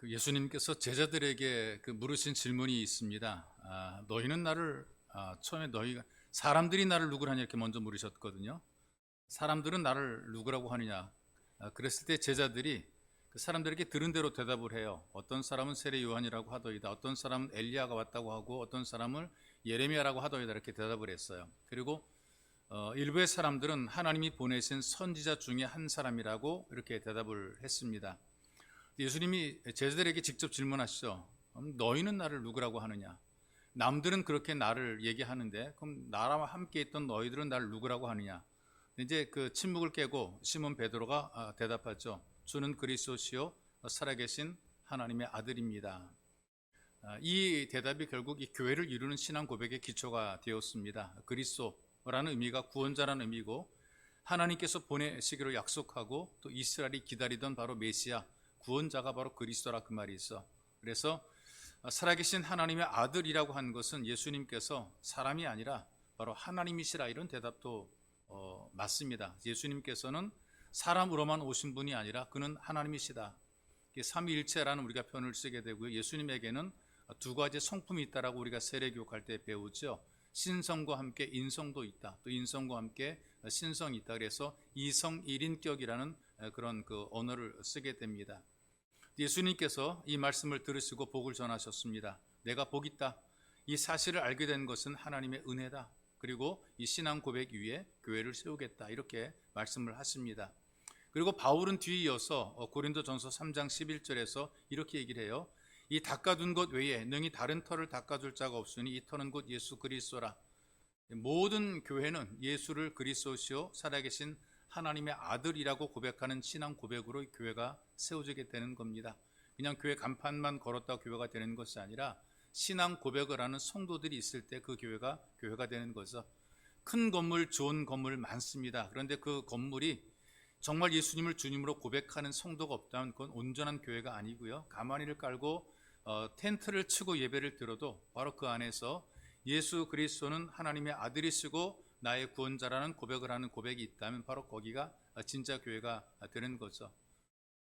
예수님께서 제자들에게 물으신 질문이 있습니다. 너희는 나를 처음에 너희가 사람들이 나를 누구라냐 이렇게 먼저 물으셨거든요. 사람들은 나를 누구라고 하느냐. 그랬을 때 제자들이 그 사람들에게 들은 대로 대답을 해요. 어떤 사람은 세례 요한이라고 하더이다. 어떤 사람은 엘리야가 왔다고 하고 어떤 사람은 예레미야라고 하더이다 이렇게 대답을 했어요. 그리고 일부의 사람들은 하나님이 보내신 선지자 중에 한 사람이라고 이렇게 대답을 했습니다. 예수님이 제자들에게 직접 질문하시죠. 너희는 나를 누구라고 하느냐? 남들은 그렇게 나를 얘기하는데 그럼 나와 함께 있던 너희들은 나를 누구라고 하느냐? 이제 그 침묵을 깨고 시몬 베드로가 대답하죠. 주는 그리스도시요 살아계신 하나님의 아들입니다. 이 대답이 결국 이 교회를 이루는 신앙 고백의 기초가 되었습니다. 그리스도라는 의미가 구원자라는 의미고 하나님께서 보내시기로 약속하고 또 이스라엘이 기다리던 바로 메시아 구원자가 바로 그리스도라 그 말이 있어. 그래서 살아계신 하나님의 아들이라고 한 것은 예수님께서 사람이 아니라 바로 하나님이시라 이런 대답도 맞습니다. 예수님께서는 사람으로만 오신 분이 아니라 그는 하나님이시다. 삼위일체라는 우리가 표현을 쓰게 되고요. 예수님에게는 두 가지 성품이 있다라고 우리가 세례교육할 때 배우죠. 신성과 함께 인성도 있다. 또 인성과 함께 신성이 있다. 그래서 이성 일인격이라는 그런 그 언어를 쓰게 됩니다. 예수님께서 이 말씀을 들으시고 복을 전하셨습니다. 내가 복 있다. 이 사실을 알게 된 것은 하나님의 은혜다. 그리고 이 신앙 고백 위에 교회를 세우겠다. 이렇게 말씀을 하십니다. 그리고 바울은 뒤에 이어서 고린도전서 3장 11절에서 이렇게 얘기를 해요. 이 닦아둔 것 외에 능히 다른 터를 닦아줄 자가 없으니 이 터는 곧 예수 그리스도라. 모든 교회는 예수를 그리스도시요 살아계신 하나님의 아들이라고 고백하는 신앙 고백으로 교회가 세워지게 되는 겁니다. 그냥 교회 간판만 걸었다고 교회가 되는 것이 아니라 신앙 고백을 하는 성도들이 있을 때 그 교회가 되는 거죠. 큰 건물, 좋은 건물 많습니다. 그런데 그 건물이 정말 예수님을 주님으로 고백하는 성도가 없다면 그건 온전한 교회가 아니고요. 가마니를 깔고 텐트를 치고 예배를 드려도 바로 그 안에서 예수 그리스도는 하나님의 아들이시고 나의 구원자라는 고백을 하는 고백이 있다면 바로 거기가 진짜 교회가 되는 거죠.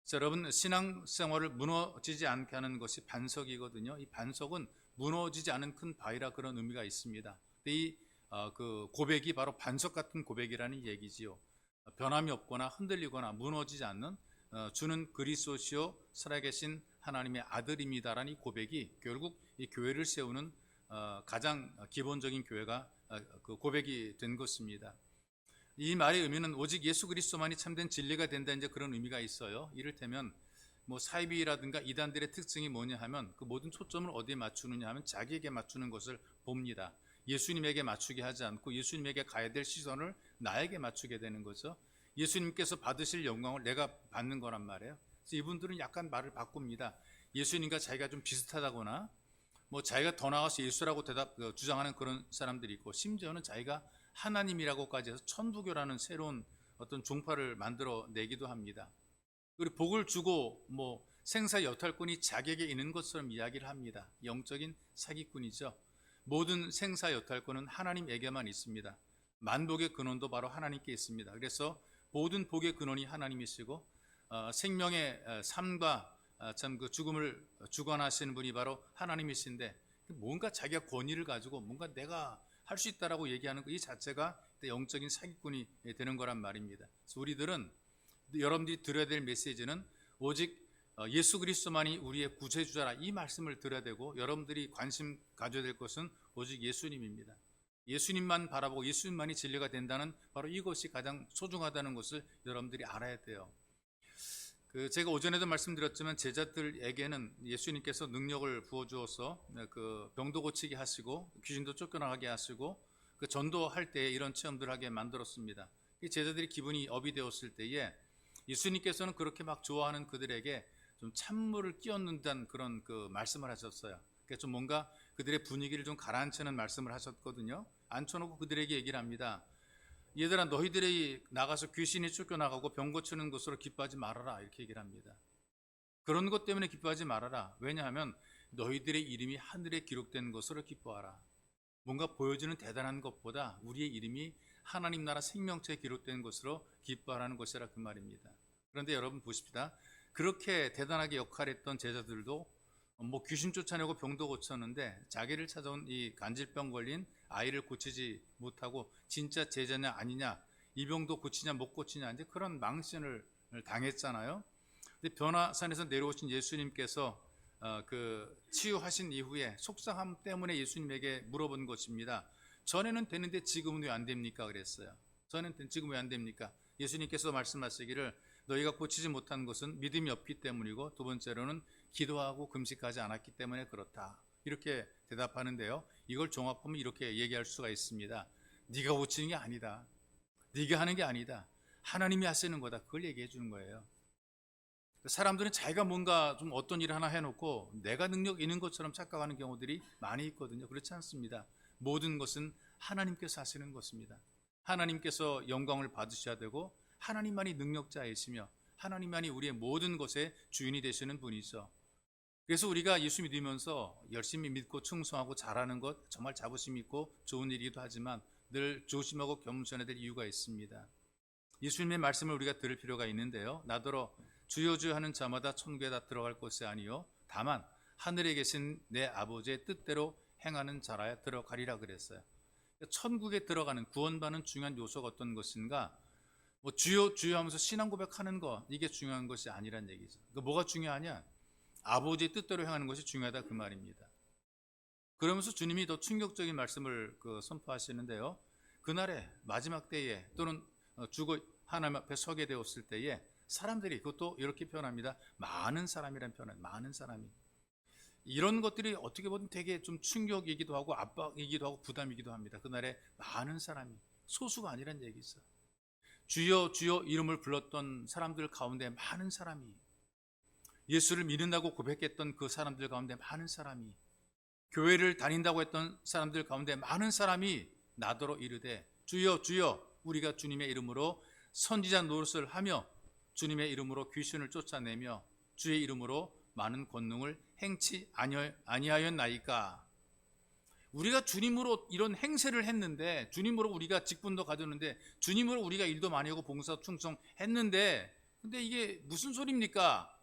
자, 여러분 신앙생활을 무너지지 않게 하는 것이 반석이거든요. 이 반석은 무너지지 않은 큰 바위라 그런 의미가 있습니다. 이 그 고백이 바로 반석 같은 고백이라는 얘기지요. 변함이 없거나 흔들리거나 무너지지 않는 주는 그리스도시요 살아계신 하나님의 아들입니다라는 이 고백이 결국 이 교회를 세우는 가장 기본적인 교회가 그 고백이 된 것입니다. 이 말의 의미는 오직 예수 그리스도만이 참된 진리가 된다 이제 그런 의미가 있어요. 이를테면 사이비라든가 이단들의 특징이 뭐냐 하면 그 모든 초점을 어디에 맞추느냐 하면 자기에게 맞추는 것을 봅니다. 예수님에게 맞추게 하지 않고 예수님에게 가야 될 시선을 나에게 맞추게 되는 거죠. 예수님께서 받으실 영광을 내가 받는 거란 말이에요. 그래서 이분들은 약간 말을 바꿉니다. 예수님과 자기가 좀 비슷하다거나 자기가 더 나아가서 예수라고 주장하는 그런 사람들이 있고 심지어는 자기가 하나님이라고까지 해서 천부교라는 새로운 어떤 종파를 만들어 내기도 합니다. 그리고 복을 주고 생사 여탈권이 자기에게 있는 것처럼 이야기를 합니다. 영적인 사기꾼이죠. 모든 생사 여탈권은 하나님에게만 있습니다. 만복의 근원도 바로 하나님께 있습니다. 그래서 모든 복의 근원이 하나님이시고 생명의 삶과 참 그 죽음을 주관하시는 분이 바로 하나님이신데 뭔가 자기가 권위를 가지고 뭔가 내가 할 수 있다라고 얘기하는 이 자체가 영적인 사기꾼이 되는 거란 말입니다. 그래서 우리들은 여러분들이 들어야 될 메시지는 오직 예수 그리스도만이 우리의 구세주자라 이 말씀을 들어야 되고 여러분들이 관심 가져야 될 것은 오직 예수님입니다. 예수님만 바라보고 예수님만이 진리가 된다는 바로 이것이 가장 소중하다는 것을 여러분들이 알아야 돼요. 제가 오전에도 말씀드렸지만 제자들에게는 예수님께서 능력을 부어주어서 그 병도 고치게 하시고 귀신도 쫓겨나가게 하시고 그 전도할 때 이런 체험들을 하게 만들었습니다. 제자들이 기분이 업이 되었을 때에 예수님께서는 그렇게 막 좋아하는 그들에게 좀 찬물을 끼얹는다는 그런 그 말씀을 하셨어요. 그러니까 좀 뭔가 그들의 분위기를 좀 가라앉히는 말씀을 하셨거든요. 앉혀놓고 그들에게 얘기를 합니다. 얘들아 너희들이 나가서 귀신이 쫓겨나가고 병 고치는 것으로 기뻐하지 말아라 이렇게 얘기를 합니다. 그런 것 때문에 기뻐하지 말아라. 왜냐하면 너희들의 이름이 하늘에 기록된 것으로 기뻐하라. 뭔가 보여지는 대단한 것보다 우리의 이름이 하나님 나라 생명체에 기록된 것으로 기뻐하라는 것이라 그 말입니다. 그런데 여러분 보십시다. 그렇게 대단하게 역할했던 제자들도 뭐 귀신 쫓아내고 병도 고쳤는데 자기를 찾아온 이 간질병 걸린 아이를 고치지 못하고 진짜 제자냐 아니냐, 이 병도 고치냐 못 고치냐, 이제 그런 망신을 당했잖아요. 근데 변화산에서 내려오신 예수님께서 그 치유하신 이후에 속상함 때문에 예수님에게 물어본 것입니다. 전에는 되는데 지금은 왜 안 됩니까? 그랬어요. 전에는 지금 왜 안 됩니까? 예수님께서 말씀하시기를 너희가 고치지 못한 것은 믿음이 없기 때문이고, 두 번째로는 기도하고 금식하지 않았기 때문에 그렇다, 이렇게 대답하는데요. 이걸 종합하면 이렇게 얘기할 수가 있습니다. 네가 고치는 게 아니다, 네가 하는 게 아니다, 하나님이 하시는 거다, 그걸 얘기해 주는 거예요. 사람들은 자기가 뭔가 좀 어떤 일을 하나 해놓고 내가 능력 있는 것처럼 착각하는 경우들이 많이 있거든요. 그렇지 않습니다. 모든 것은 하나님께서 하시는 것입니다. 하나님께서 영광을 받으셔야 되고, 하나님만이 능력자이시며 하나님만이 우리의 모든 것의 주인이 되시는 분이죠. 그래서 우리가 예수 믿으면서 열심히 믿고 충성하고 잘하는 것 정말 자부심 있고 좋은 일이기도 하지만 늘 조심하고 겸손해야 될 이유가 있습니다. 예수님의 말씀을 우리가 들을 필요가 있는데요. 나더러 주여 주여 하는 자마다 천국에 다 들어갈 것이 아니요 다만 하늘에 계신 내 아버지의 뜻대로 행하는 자라야 들어가리라 그랬어요. 천국에 들어가는, 구원받는 중요한 요소가 어떤 것인가? 뭐 주여 주여 하면서 신앙 고백하는 거, 이게 중요한 것이 아니란 얘기죠. 그러니까 뭐가 중요하냐? 아버지의 뜻대로 행하는 것이 중요하다, 그 말입니다. 그러면서 주님이 더 충격적인 말씀을 선포하시는데요. 그날에 마지막 때에 또는 죽어 하나님 앞에 서게 되었을 때에 사람들이, 그것도 이렇게 표현합니다. 많은 사람이라는 표현은, 많은 사람이. 이런 것들이 어떻게 보면 되게 좀 충격이기도 하고 압박이기도 하고 부담이기도 합니다. 그날에 많은 사람이, 소수가 아니란 얘기죠. 주여 주여 이름을 불렀던 사람들 가운데 많은 사람이, 예수를 믿는다고 고백했던 그 사람들 가운데 많은 사람이, 교회를 다닌다고 했던 사람들 가운데 많은 사람이 나더러 이르되 주여 주여 우리가 주님의 이름으로 선지자 노릇을 하며 주님의 이름으로 귀신을 쫓아내며 주의 이름으로 많은 권능을 행치 아니하였나이까. 우리가 주님으로 이런 행세를 했는데, 주님으로 우리가 직분도 가졌는데, 주님으로 우리가 일도 많이 하고 봉사 충성했는데, 근데 이게 무슨 소리입니까?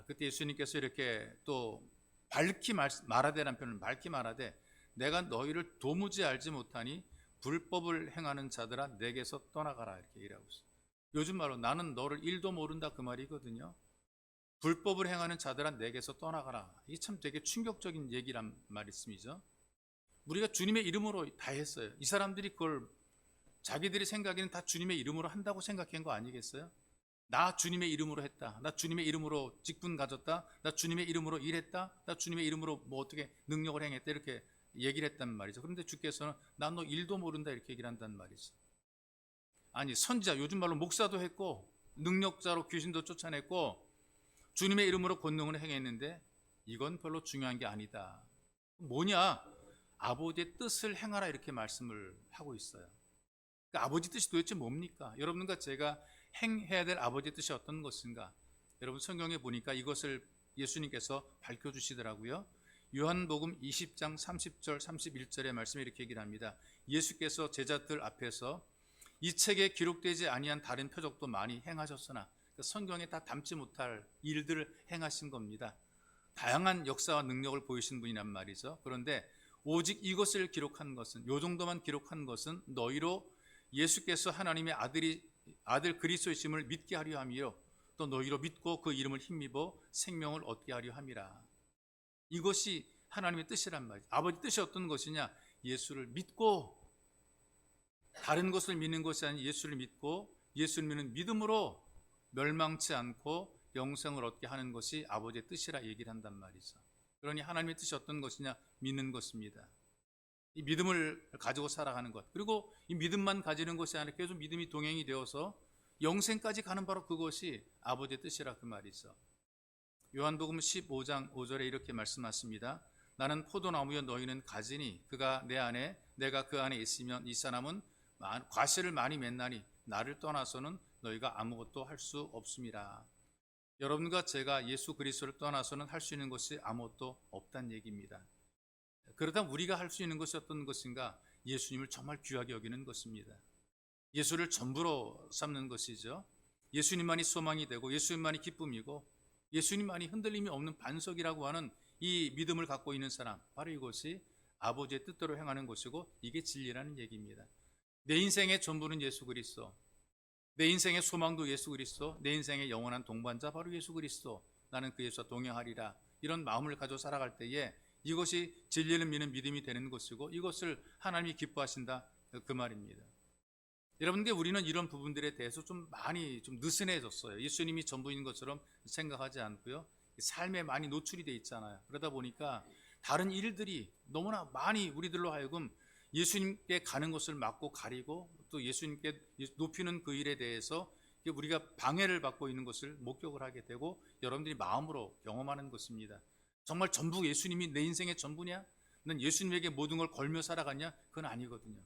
그때 예수님께서 이렇게 또 밝히 말하되라는 표현을 밝히 말하되 내가 너희를 도무지 알지 못하니 불법을 행하는 자들아 내게서 떠나가라, 이렇게 얘기하고 있어요. 요즘 말로 나는 너를 1도 모른다, 그 말이거든요. 불법을 행하는 자들아 내게서 떠나가라. 이게 참 되게 충격적인 얘기란 말씀이죠. 우리가 주님의 이름으로 다 했어요. 이 사람들이 그걸 자기들이 생각에는 다 주님의 이름으로 한다고 생각한 거 아니겠어요? 나 주님의 이름으로 했다, 나 주님의 이름으로 직분 가졌다, 나 주님의 이름으로 일했다, 나 주님의 이름으로 뭐 어떻게 능력을 행했다, 이렇게 얘기를 했단 말이죠. 그런데 주께서는 난 너 1도 모른다, 이렇게 얘기를 한단 말이죠. 아니, 선지자, 요즘 말로 목사도 했고 능력자로 귀신도 쫓아냈고 주님의 이름으로 권능을 행했는데 이건 별로 중요한 게 아니다. 뭐냐? 아버지의 뜻을 행하라, 이렇게 말씀을 하고 있어요. 그러니까 아버지 뜻이 도대체 뭡니까? 여러분과 제가 행해야 될 아버지의 뜻이 어떤 것인가? 여러분 성경에 보니까 이것을 예수님께서 밝혀주시더라고요. 요한복음 20장 30절 31절의 말씀에 이렇게 얘기를 합니다. 예수께서 제자들 앞에서 이 책에 기록되지 아니한 다른 표적도 많이 행하셨으나, 성경에 다 담지 못할 일들을 행하신 겁니다. 다양한 역사와 능력을 보이신 분이란 말이죠. 그런데 오직 이것을 기록한 것은, 요 정도만 기록한 것은 너희로 예수께서 하나님의 아들 그리스도이심을 믿게 하려 함이요 또 너희로 믿고 그 이름을 힘입어 생명을 얻게 하려 함이라. 이것이 하나님의 뜻이란 말이죠. 아버지 뜻이 어떤 것이냐? 예수를 믿고, 다른 것을 믿는 것이 아닌 예수를 믿고 예수를 믿는 믿음으로 멸망치 않고 영생을 얻게 하는 것이 아버지의 뜻이라 얘기를 한단 말이죠. 그러니 하나님의 뜻이 어떤 것이냐? 믿는 것입니다. 이 믿음을 가지고 살아가는 것, 그리고 이 믿음만 가지는 것이 아니라 계속 믿음이 동행이 되어서 영생까지 가는 바로 그것이 아버지의 뜻이라, 그 말이죠. 요한복음 15장 5절에 이렇게 말씀하십니다. 나는 포도나무여 너희는 가지니 그가 내 안에 내가 그 안에 있으면 이 사람은 과실을 많이 맺나니 나를 떠나서는 너희가 아무것도 할 수 없습니다. 여러분과 제가 예수 그리스도를 떠나서는 할 수 있는 것이 아무것도 없다는 얘기입니다. 그렇다면 우리가 할 수 있는 것이 어떤 것인가? 예수님을 정말 귀하게 여기는 것입니다. 예수를 전부로 삼는 것이죠. 예수님만이 소망이 되고 예수님만이 기쁨이고 예수님만이 흔들림이 없는 반석이라고 하는 이 믿음을 갖고 있는 사람, 바로 이것이 아버지의 뜻대로 행하는 것이고 이게 진리라는 얘기입니다. 내 인생의 전부는 예수 그리스도, 내 인생의 소망도 예수 그리스도, 내 인생의 영원한 동반자 바로 예수 그리스도, 나는 그 예수와 동행하리라, 이런 마음을 가지고 살아갈 때에 이것이 진리를 믿는 믿음이 되는 것이고 이것을 하나님이 기뻐하신다, 그 말입니다. 여러분들, 우리는 이런 부분들에 대해서 좀 많이 좀 느슨해졌어요. 예수님이 전부인 것처럼 생각하지 않고요, 삶에 많이 노출이 돼 있잖아요. 그러다 보니까 다른 일들이 너무나 많이 우리들로 하여금 예수님께 가는 것을 막고 가리고 또 예수님께 높이는 그 일에 대해서 우리가 방해를 받고 있는 것을 목격을 하게 되고 여러분들이 마음으로 경험하는 것입니다. 정말 전부 예수님이 내 인생의 전부냐? 난 예수님에게 모든 걸 걸며 살아갔냐? 그건 아니거든요.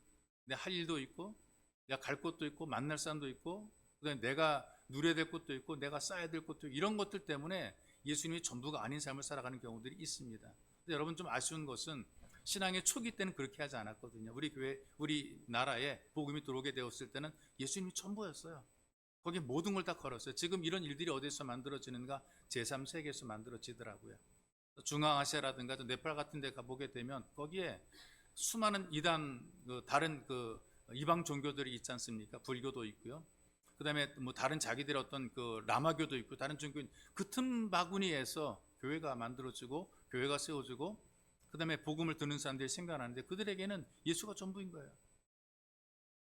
내 할 일도 있고 내가 갈 곳도 있고 만날 사람도 있고 그다음에 내가 누려야 될 것도 있고 내가 쌓아야 될 것도 있고 이런 것들 때문에 예수님이 전부가 아닌 삶을 살아가는 경우들이 있습니다. 근데 여러분, 좀 아쉬운 것은 신앙의 초기 때는 그렇게 하지 않았거든요. 우리 교회, 우리 나라에 복음이 들어오게 되었을 때는 예수님이 전부였어요. 거기에 모든 걸 다 걸었어요. 지금 이런 일들이 어디서 만들어지는가? 제3세계에서 만들어지더라고요. 중앙아시아라든가 네팔 같은 데 가보게 되면 거기에 수많은 이단, 다른 이방 종교들이 있지 않습니까? 불교도 있고요. 그 다음에 뭐 다른 자기들의 어떤 라마교도 있고 다른 종교, 그 틈바구니에서 교회가 만들어지고 교회가 세워지고 그 다음에 복음을 듣는 사람들이 생겨나는데 그들에게는 예수가 전부인 거예요.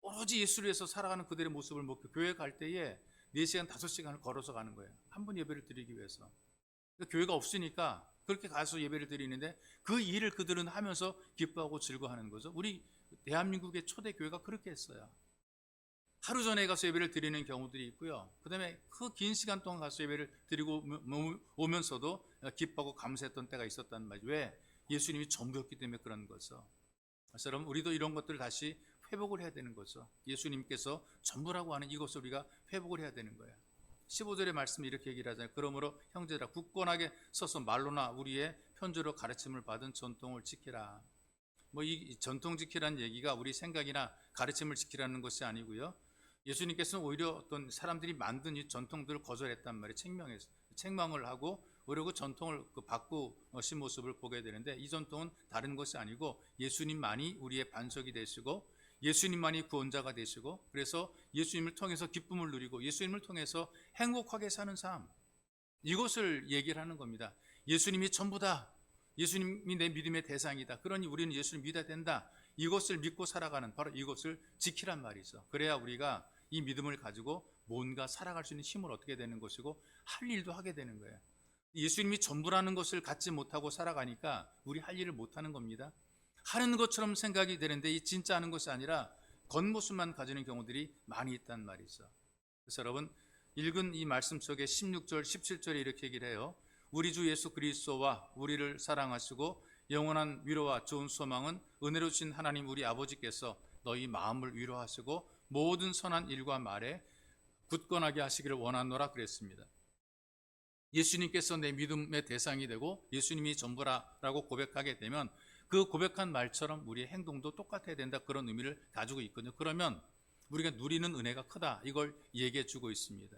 오로지 예수를 위해서 살아가는 그들의 모습을 먹고 교회 갈 때에 4시간, 5시간을 걸어서 가는 거예요. 한 번 예배를 드리기 위해서. 그러니까 교회가 없으니까 그렇게 가서 예배를 드리는데 그 일을 그들은 하면서 기뻐하고 즐거워하는 거죠. 우리 대한민국의 초대 교회가 그렇게 했어요. 하루 전에 가서 예배를 드리는 경우들이 있고요. 그 다음에 그 긴 시간 동안 가서 예배를 드리고 오면서도 기뻐하고 감사했던 때가 있었단 말이죠. 왜? 예수님이 전부였기 때문에 그런 거죠. 그래서 여러분, 우리도 이런 것들을 다시 회복을 해야 되는 거죠. 예수님께서 전부라고 하는 이것을 우리가 회복을 해야 되는 거예요. 15절의 말씀이 이렇게 얘기를 하잖아요. 그러므로 형제들아, 굳건하게 서서 말로나 우리의 편지로 가르침을 받은 전통을 지키라. 이 전통 지키라는 얘기가 우리 생각이나 가르침을 지키라는 것이 아니고요. 예수님께서는 오히려 어떤 사람들이 만든 이 전통들을 거절했단 말이에요. 책망을 하고 오히려 그 전통을 바꾸신 모습을 보게 되는데, 이 전통은 다른 것이 아니고 예수님만이 우리의 반석이 되시고 예수님만이 구원자가 되시고 그래서 예수님을 통해서 기쁨을 누리고 예수님을 통해서 행복하게 사는 삶, 이것을 얘기를 하는 겁니다. 예수님이 전부다. 예수님이 내 믿음의 대상이다. 그러니 우리는 예수를 믿어야 된다. 이것을 믿고 살아가는, 바로 이것을 지키란 말이죠. 그래야 우리가 이 믿음을 가지고 뭔가 살아갈 수 있는 힘을 얻게 되는 것이고 할 일도 하게 되는 거예요. 예수님이 전부라는 것을 갖지 못하고 살아가니까 우리 할 일을 못하는 겁니다. 하는 것처럼 생각이 되는데 이 진짜 하는 것이 아니라 겉모습만 가지는 경우들이 많이 있단 말이죠. 그래서 여러분, 읽은 이 말씀 속에 16절, 17절에 이렇게 얘기를 해요. 우리 주 예수 그리스도와 우리를 사랑하시고 영원한 위로와 좋은 소망은 은혜로우신 하나님 우리 아버지께서 너희 마음을 위로하시고 모든 선한 일과 말에 굳건하게 하시기를 원하노라 그랬습니다. 예수님께서 내 믿음의 대상이 되고 예수님이 전부라고 고백하게 되면 그 고백한 말처럼 우리의 행동도 똑같아야 된다, 그런 의미를 가지고 있거든요. 그러면 우리가 누리는 은혜가 크다, 이걸 얘기해 주고 있습니다.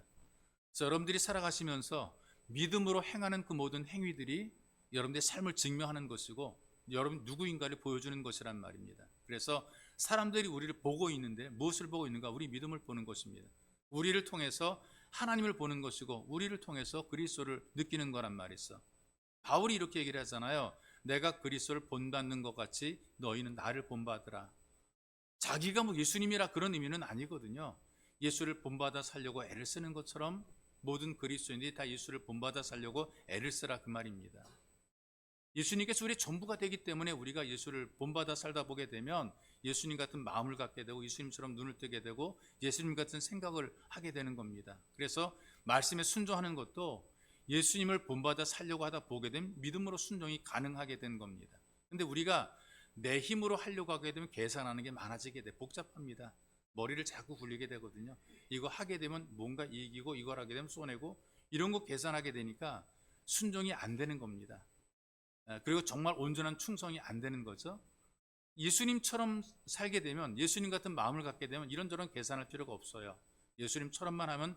그래서 여러분들이 살아가시면서 믿음으로 행하는 그 모든 행위들이 여러분들의 삶을 증명하는 것이고 여러분 누구인가를 보여주는 것이란 말입니다. 그래서 사람들이 우리를 보고 있는데 무엇을 보고 있는가? 우리 믿음을 보는 것입니다. 우리를 통해서 하나님을 보는 것이고 우리를 통해서 그리스도를 느끼는 거란 말이 있어. 바울이 이렇게 얘기를 하잖아요. 내가 그리스도를 본받는 것 같이 너희는 나를 본받으라. 자기가 예수님이라 그런 의미는 아니거든요. 예수를 본받아 살려고 애를 쓰는 것처럼 모든 그리스도인들이 다 예수를 본받아 살려고 애를 쓰라, 그 말입니다. 예수님께서 우리의 전부가 되기 때문에 우리가 예수를 본받아 살다 보게 되면 예수님 같은 마음을 갖게 되고 예수님처럼 눈을 뜨게 되고 예수님 같은 생각을 하게 되는 겁니다. 그래서 말씀에 순종하는 것도 예수님을 본받아 살려고 하다 보게 되면 믿음으로 순종이 가능하게 된 겁니다. 근데 우리가 내 힘으로 하려고 하게 되면 계산하는 게 많아지게 돼. 복잡합니다. 머리를 자꾸 굴리게 되거든요. 이거 하게 되면 뭔가 이기고 이걸 하게 되면 손해고 이런 거 계산하게 되니까 순종이 안 되는 겁니다. 그리고 정말 온전한 충성이 안 되는 거죠. 예수님처럼 살게 되면, 예수님 같은 마음을 갖게 되면 이런저런 계산할 필요가 없어요. 예수님처럼만 하면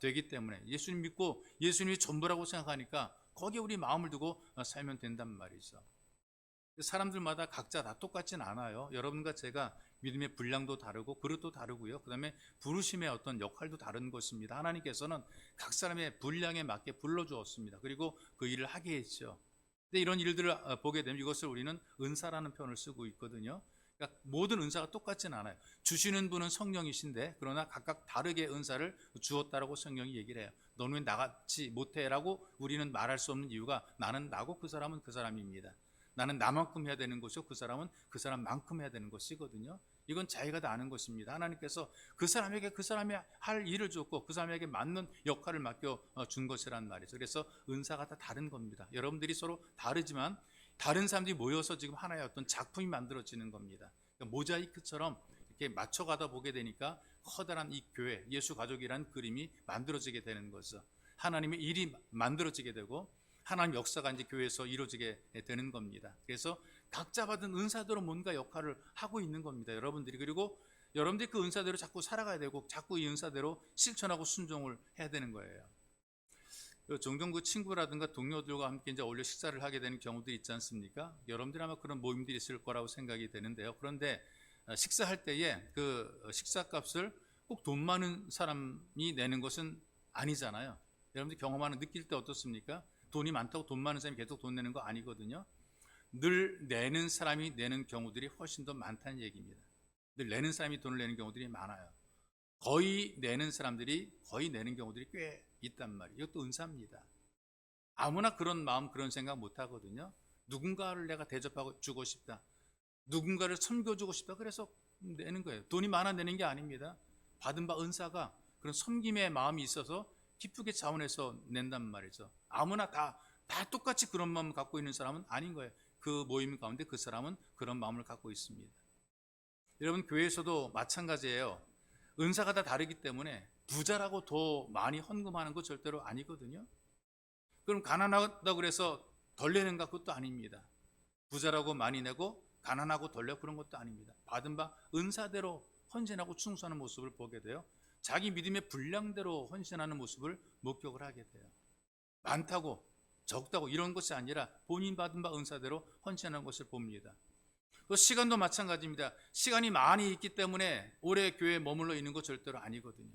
되기 때문에 예수님 믿고 예수님이 전부라고 생각하니까 거기에 우리 마음을 두고 살면 된단 말이죠. 사람들마다 각자 다 똑같진 않아요. 여러분과 제가 믿음의 분량도 다르고 그릇도 다르고요. 그 다음에 부르심의 어떤 역할도 다른 것입니다. 하나님께서는 각 사람의 분량에 맞게 불러주었습니다. 그리고 그 일을 하게 했죠. 근데 이런 일들을 보게 되면 이것을 우리는 은사라는 표현을 쓰고 있거든요. 그러니까 모든 은사가 똑같진 않아요. 주시는 분은 성령이신데 그러나 각각 다르게 은사를 주었다라고 성경이 얘기를 해요. 너는 왜 나같이 못해라고 우리는 말할 수 없는 이유가 나는 나고 그 사람은 그 사람입니다. 나는 나만큼 해야 되는 것이고 그 사람은 그 사람만큼 해야 되는 것이거든요. 이건 자기가 다 아는 것입니다. 하나님께서 그 사람에게 그 사람이 할 일을 줬고 그 사람에게 맞는 역할을 맡겨 준 것이란 말이죠. 그래서 은사가 다 다른 겁니다. 여러분들이 서로 다르지만 다른 사람들이 모여서 지금 하나의 어떤 작품이 만들어지는 겁니다. 그러니까 모자이크처럼 이렇게 맞춰가다 보게 되니까 커다란 이 교회, 예수 가족이라는 그림이 만들어지게 되는 거죠. 하나님의 일이 만들어지게 되고 하나님 역사가 이제 교회에서 이루어지게 되는 겁니다. 그래서 각자 받은 은사대로 뭔가 역할을 하고 있는 겁니다. 여러분들이. 그리고 여러분들이 그 은사대로 자꾸 살아가야 되고 자꾸 이 은사대로 실천하고 순종을 해야 되는 거예요. 종종 그 친구라든가 동료들과 함께 이제 어울려 식사를 하게 되는 경우들이 있지 않습니까? 여러분들이 아마 그런 모임들이 있을 거라고 생각이 되는데요. 그런데 식사할 때에 그 식사값을 꼭 돈 많은 사람이 내는 것은 아니잖아요. 여러분들 경험하는 느낄 때 어떻습니까? 돈이 많다고 돈 많은 사람이 계속 돈 내는 거 아니거든요. 늘 내는 사람이 내는 경우들이 훨씬 더 많다는 얘기입니다. 늘 내는 사람이 돈을 내는 경우들이 많아요. 거의 내는 사람들이 거의 내는 경우들이 꽤 있단 말이에요. 이것도 은사입니다. 아무나 그런 마음 그런 생각 못 하거든요. 누군가를 내가 대접하고 주고 싶다. 누군가를 섬겨주고 싶다. 그래서 내는 거예요. 돈이 많아 내는 게 아닙니다. 받은 바 은사가 그런 섬김의 마음이 있어서 기쁘게 자원해서 낸단 말이죠. 아무나 다 똑같이 그런 마음을 갖고 있는 사람은 아닌 거예요. 그 모임 가운데 그 사람은 그런 마음을 갖고 있습니다. 여러분 교회에서도 마찬가지예요. 은사가 다 다르기 때문에 부자라고 더 많이 헌금하는 거 절대로 아니거든요. 그럼 가난하다고 그래서 덜 내는가? 그것도 아닙니다. 부자라고 많이 내고 가난하고 덜 내고 그런 것도 아닙니다. 받은 바 은사대로 헌신하고 충성하는 모습을 보게 돼요. 자기 믿음의 분량대로 헌신하는 모습을 목격을 하게 돼요. 많다고 적다고 이런 것이 아니라 본인 받은 바 은사대로 헌신하는 것을 봅니다. 그 시간도 마찬가지입니다. 시간이 많이 있기 때문에 오래 교회에 머물러 있는 것 절대로 아니거든요.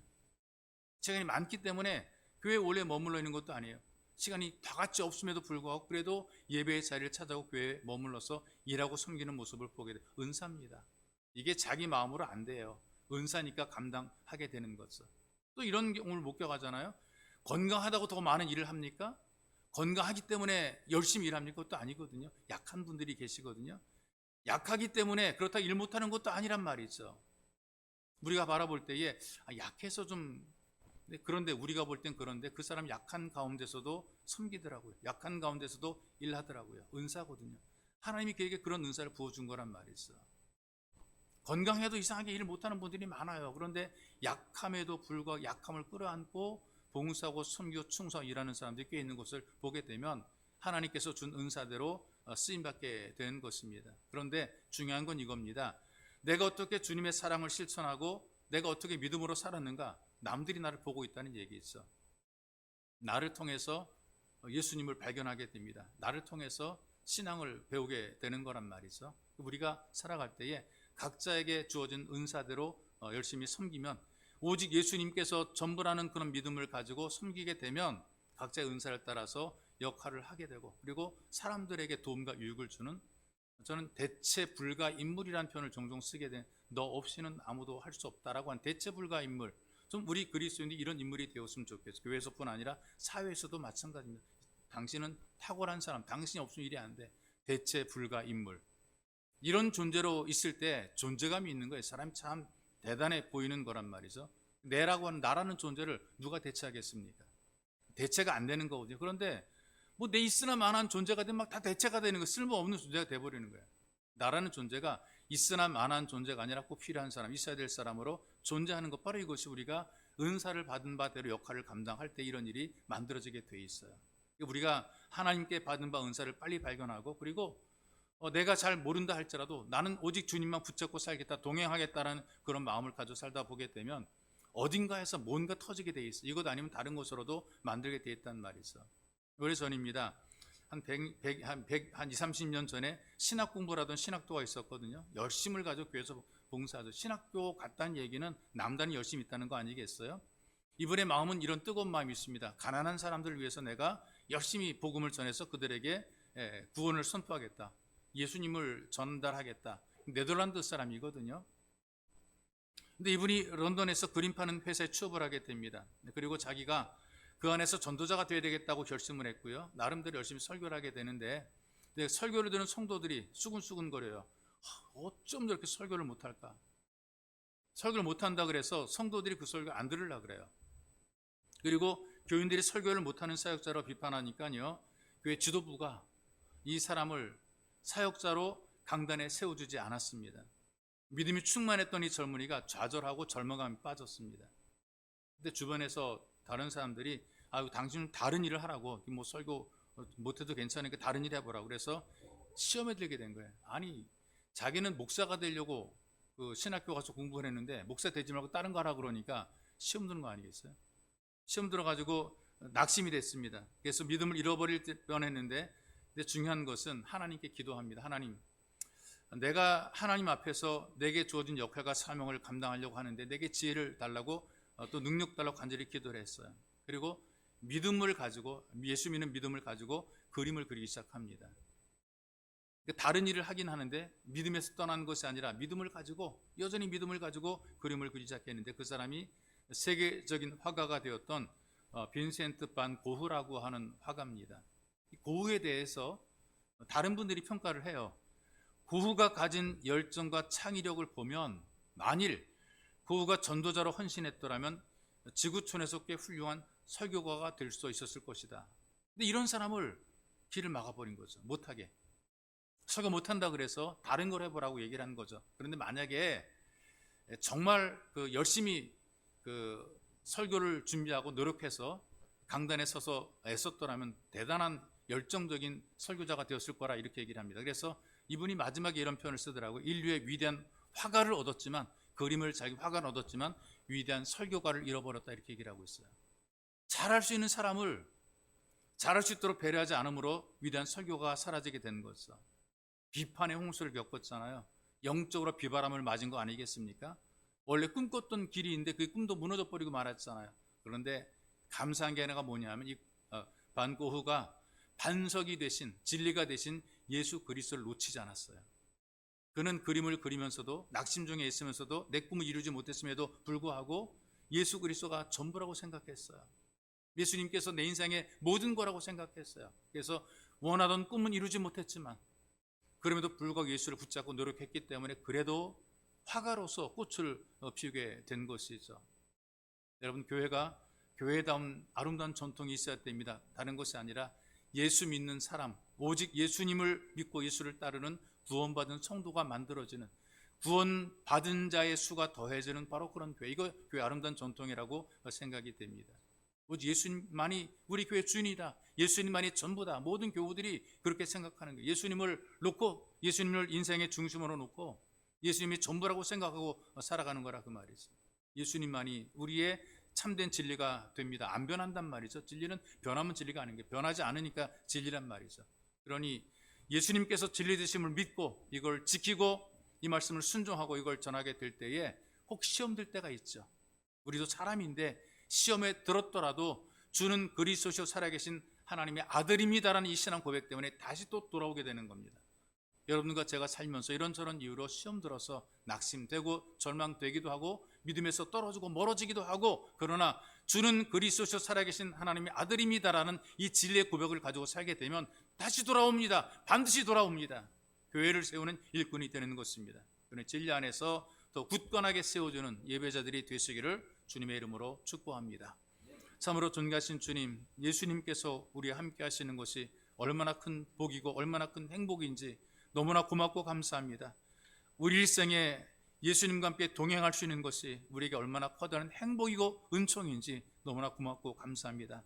시간이 많기 때문에 교회에 오래 머물러 있는 것도 아니에요. 시간이 다 같이 없음에도 불구하고 그래도 예배의 자리를 찾아오고 교회에 머물러서 일하고 섬기는 모습을 보게 돼요. 은사입니다. 이게 자기 마음으로 안 돼요. 은사니까 감당하게 되는 거죠. 또 이런 경우를 목격하잖아요. 건강하다고 더 많은 일을 합니까? 건강하기 때문에 열심히 일합니까? 그것도 아니거든요. 약한 분들이 계시거든요. 약하기 때문에 그렇다고 일 못하는 것도 아니란 말이죠. 우리가 바라볼 때에 약해서 좀 그런데 우리가 볼 땐 그런데 그 사람 약한 가운데서도 섬기더라고요. 약한 가운데서도 일하더라고요. 은사거든요. 하나님이 그에게 그런 은사를 부어준 거란 말이죠. 건강해도 이상하게 일을 못하는 분들이 많아요. 그런데 약함에도 불구하고 약함을 끌어안고 봉사하고 섬기고 충성하고 일하는 사람들이 꽤 있는 것을 보게 되면 하나님께서 준 은사대로 쓰임받게 되는 것입니다. 그런데 중요한 건 이겁니다. 내가 어떻게 주님의 사랑을 실천하고 내가 어떻게 믿음으로 살았는가? 남들이 나를 보고 있다는 얘기죠. 나를 통해서 예수님을 발견하게 됩니다. 나를 통해서 신앙을 배우게 되는 거란 말이죠. 우리가 살아갈 때에 각자에게 주어진 은사대로 열심히 섬기면 오직 예수님께서 전부라는 그런 믿음을 가지고 섬기게 되면 각자의 은사를 따라서 역할을 하게 되고 그리고 사람들에게 도움과 유익을 주는 저는 대체 불가 인물이라는 표현을 종종 쓰게 된 너 없이는 아무도 할 수 없다라고 한 대체 불가 인물 좀 우리 그리스도인들이 이런 인물이 되었으면 좋겠어요. 교회에서뿐 아니라 사회에서도 마찬가지입니다. 당신은 탁월한 사람, 당신이 없으면 일이 안 돼. 대체 불가 인물 이런 존재로 있을 때 존재감이 있는 거예요. 사람이 참 대단해 보이는 거란 말이죠. 내라고 하는 나라는 존재를 누가 대체하겠습니까? 대체가 안 되는 거거든요. 그런데 뭐 내 있으나 마나한 존재가 되면 막 다 대체가 되는 거 쓸모없는 존재가 돼버리는 거예요. 나라는 존재가 있으나 마나한 존재가 아니라 꼭 필요한 사람, 있어야 될 사람으로 존재하는 것 바로 이것이 우리가 은사를 받은 바대로 역할을 감당할 때 이런 일이 만들어지게 돼 있어요. 우리가 하나님께 받은 바 은사를 빨리 발견하고 그리고 내가 잘 모른다 할지라도 나는 오직 주님만 붙잡고 살겠다, 동행하겠다라는 그런 마음을 가지고 살다 보게 되면 어딘가에서 뭔가 터지게 돼 있어. 이것 아니면 다른 곳으로도 만들게 돼 있단 말이죠. 오래전입니다. 한 20, 30년 전에 신학 공부를 하던 신학도가 있었거든요. 열심을 가지고 교회에서 봉사하죠. 신학교 갔다는 얘기는 남단이 열심히 있다는 거 아니겠어요? 이분의 마음은 이런 뜨거운 마음이 있습니다. 가난한 사람들을 위해서 내가 열심히 복음을 전해서 그들에게 구원을 선포하겠다. 예수님을 전달하겠다. 네덜란드 사람이거든요. 근데 이분이 런던에서 그림 파는 회사에 취업을 하게 됩니다. 그리고 자기가 그 안에서 전도자가 되어야 되겠다고 결심을 했고요. 나름대로 열심히 설교를 하게 되는데 설교를 듣는 성도들이 수근수근거려요. 어쩜 저렇게 설교를 못할까? 설교를 못한다 그래서 성도들이 그 설교 안 들으려고 그래요. 그리고 교인들이 설교를 못하는 사역자로 비판하니까요. 교회 지도부가 이 사람을 사역자로 강단에 세워주지 않았습니다. 믿음이 충만했던 이 젊은이가 좌절하고 절망감에 빠졌습니다. 근데 주변에서 다른 사람들이 당신은 다른 일을 하라고, 뭐 설교 못해도 괜찮으니까 다른 일 해보라고 그래서 시험에 들게 된 거예요. 아니, 자기는 목사가 되려고 그 신학교 가서 공부를 했는데 목사 되지 말고 다른 거 하라고 그러니까 시험 드는 거 아니겠어요? 시험 들어가지고 낙심이 됐습니다. 그래서 믿음을 잃어버릴 뻔했는데, 근데 중요한 것은 하나님께 기도합니다. 하나님, 내가 하나님 앞에서 내게 주어진 역할과 사명을 감당하려고 하는데 내게 지혜를 달라고 또 능력 달라고 간절히 기도를 했어요. 그리고 믿음을 가지고, 예수 믿는 믿음을 가지고 그림을 그리기 시작합니다. 다른 일을 하긴 하는데 믿음에서 떠난 것이 아니라 믿음을 가지고, 여전히 믿음을 가지고 그림을 그리기 시작했는데 그 사람이 세계적인 화가가 되었던 빈센트 반 고흐라고 하는 화가입니다. 고흐에 대해서 다른 분들이 평가를 해요. 고흐가 가진 열정과 창의력을 보면 만일 고흐가 전도자로 헌신했더라면 지구촌에서 꽤 훌륭한 설교가가 될 수 있었을 것이다. 근데 이런 사람을 길을 막아버린 거죠. 못하게. 설교 못한다 그래서 다른 걸 해보라고 얘기를 한 거죠. 그런데 만약에 정말 열심히 설교를 준비하고 노력해서 강단에 서서 애썼더라면 대단한 열정적인 설교자가 되었을 거라 이렇게 얘기를 합니다. 그래서 이분이 마지막에 이런 표현을 쓰더라고요. 인류의 위대한 화가를 얻었지만, 그림을 자기 화가를 얻었지만 위대한 설교가를 잃어버렸다 이렇게 얘기를 하고 있어요. 잘할 수 있는 사람을 잘할 수 있도록 배려하지 않으므로 위대한 설교가 사라지게 된 거죠. 비판의 홍수를 겪었잖아요. 영적으로 비바람을 맞은 거 아니겠습니까? 원래 꿈꿨던 길이 있는데 그 꿈도 무너져 버리고 말았잖아요. 그런데 감사한 게 하나가 뭐냐면 반 고흐가 반석이 되신, 진리가 되신 예수 그리스도를 놓치지 않았어요. 그는 그림을 그리면서도, 낙심 중에 있으면서도, 내 꿈을 이루지 못했음에도 불구하고 예수 그리스도가 전부라고 생각했어요. 예수님께서 내 인생의 모든 거라고 생각했어요. 그래서 원하던 꿈은 이루지 못했지만 그럼에도 불구하고 예수를 붙잡고 노력했기 때문에 그래도 화가로서 꽃을 피우게 된 것이죠. 여러분, 교회가 교회다운 아름다운 전통이 있어야 됩니다. 다른 것이 아니라 예수 믿는 사람, 오직 예수님을 믿고 예수를 따르는 구원받은 성도가 만들어지는, 구원받은 자의 수가 더해지는 바로 그런 교회, 이거 교회 아름다운 전통이라고 생각이 됩니다. 오직 예수님만이 우리 교회 주인이다, 예수님만이 전부다. 모든 교우들이 그렇게 생각하는 거예요. 예수님을 놓고, 예수님을 인생의 중심으로 놓고 예수님이 전부라고 생각하고 살아가는 거라 그 말이죠. 예수님만이 우리의 참된 진리가 됩니다. 안 변한단 말이죠. 진리는 변하면 진리가 아닌 게, 변하지 않으니까 진리란 말이죠. 그러니 예수님께서 진리 되심을 믿고 이걸 지키고 이 말씀을 순종하고 이걸 전하게 될 때에 혹 시험 들 때가 있죠. 우리도 사람인데 시험에 들었더라도 주는 그리스도시요 살아계신 하나님의 아들입니다라는 이 신앙 고백 때문에 다시 또 돌아오게 되는 겁니다. 여러분과 제가 살면서 이런저런 이유로 시험 들어서 낙심되고 절망되기도 하고 믿음에서 떨어지고 멀어지기도 하고, 그러나 주는 그리스도시요 살아계신 하나님의 아들입니다라는 이 진리의 고백을 가지고 살게 되면 다시 돌아옵니다. 반드시 돌아옵니다. 교회를 세우는 일꾼이 되는 것입니다. 그런 진리 안에서 더 굳건하게 세워주는 예배자들이 되시기를 주님의 이름으로 축복합니다. 참으로 존귀하신 주님, 예수님께서 우리와 함께 하시는 것이 얼마나 큰 복이고 얼마나 큰 행복인지 너무나 고맙고 감사합니다. 우리 일생에 예수님과 함께 동행할 수 있는 것이 우리에게 얼마나 커다란 행복이고 은총인지 너무나 고맙고 감사합니다.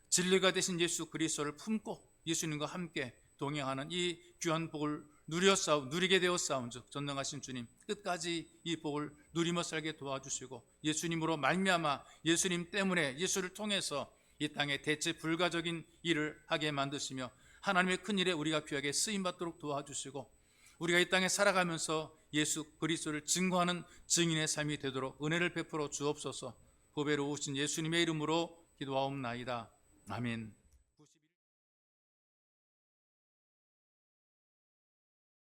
진리가 되신 예수 그리스도를 품고 예수님과 함께 동행하는 이 귀한 복을 누리게 되었사온즉 전능하신 주님 끝까지 이 복을 누리며 살게 도와주시고 예수님으로 말미암아 예수님 때문에 예수를 통해서 이 땅에 대체 불가적인 일을 하게 만드시며 하나님의 큰 일에 우리가 귀하게 쓰임받도록 도와주시고 우리가 이 땅에 살아가면서 예수 그리스도를 증거하는 증인의 삶이 되도록 은혜를 베풀어 주옵소서. 보배로 오신 예수님의 이름으로 기도하옵나이다. 아멘.